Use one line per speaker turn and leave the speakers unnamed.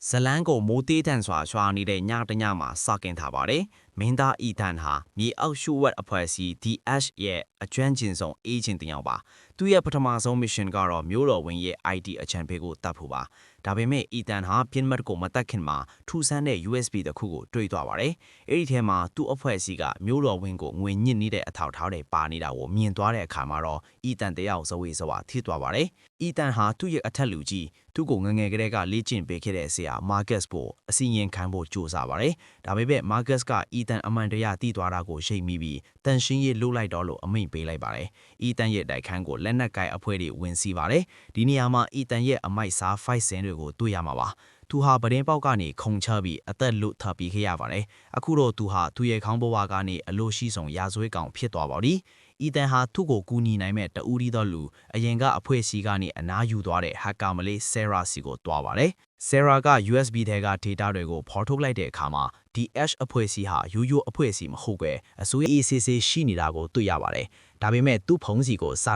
ဇလန်းကိုမိုးသေးတန်စွာရွာနေတဲ့ညတညမှာစကင်ထားပါတယ်။မင်းသားအီတန်ဟာမြေအောက်ရှုဝက်အဖွဲ့အစည်း DH ရဲ့အကျွမ်းကျင်ဆုံးအေဂျင့်တစ်ယောက်ပါ။သူ့ရဲ့ပထမဆုံး mission ကတော့မျိုးတော်ဝင်ရဲ့ IT အချံဖေးကိုတတ်ဖို့ပါ။ဒါပေမဲ့အီတန်ဟာပြင်းမတ်ကိုမတတ်ခင်မှာထူဆန်းတဲ့ USB တစ်ခုကိုတွေ့သွားပါတယ်။အဲ့ဒီထဲမှာသူ့အဖွဲ့အစည်းကမျိုးတော်ဝင်ကိုငွေညစ်နေတဲ့အထောက်အထားတွေပါနေတာကိုမြင်သွားတဲ့အခါမှာတော့အီတန်တယောက်ဇဝေဇဝါထိသွားပါတယ်။အီတန်ဟာသူ့ရဲ့အထက်လူကြီးသူ့ကိုငငယ်ကလေးကလေ့ကျင့်ပေးခဲ့တဲ့ဆရာမာကတ်ကိုအစီရင်ခံဖို့ကြိုးစားပါတယ်။ဒါပေမဲ့မာကတ်ကအီတန်အမှန်တရားသိသွားတာကိုရှိမိပြီးတန်ရှင်းရေးလုပ်လိုက်တော့လို့အမိန့်ပေးလိုက်ပါတယ်။အီတန်ရဲ့တိုက်ခန်းကိုလက်နက်ကိုင်အဖွဲ့တွေဝင်စီးပါတယ်။ဒီနေရာမှာအီတန်ရဲ့အမိုက်စားဖိုက်စင်တွေကိုတွေ့ရမှာပါ။သူဟာပဒင်းပေါက်ကနေခုံချပြီးအသက်လွတ်ထပ်ပြီးခဲ့ရပါတယ်။အခုတော့သူဟာသူ့ရဲ့ခေါင်းဘဝကနေအလို့ရှိဆုံးရာဇဝဲကောင်ဖြစ်သွားပါပြီ။အီတန်ဟာသူ့ကိုကူညီနိုင်မဲ့တဦးဒီသောလူအရင်ကအဖွဲ့အစည်းကနေအနားယူသွားတဲ့ဟက်ကာမလေးဆယ်ရာစီကိုတွားပါတယ်။ဆယ်ရာက USB ထဲက data တွေကိုဖော်ထုတ်လိုက်တဲ့အခါမှာ DH အဖွဲ့အစည်းဟာရိုးရိုးအဖွဲ့အစည်းမဟုတ်ပဲအစိုးရ ACC ရှိနေတာကိုတွေ့ရပါတယ်။ဒါပေမဲ့သူ့ဖုန်းစီကိုစ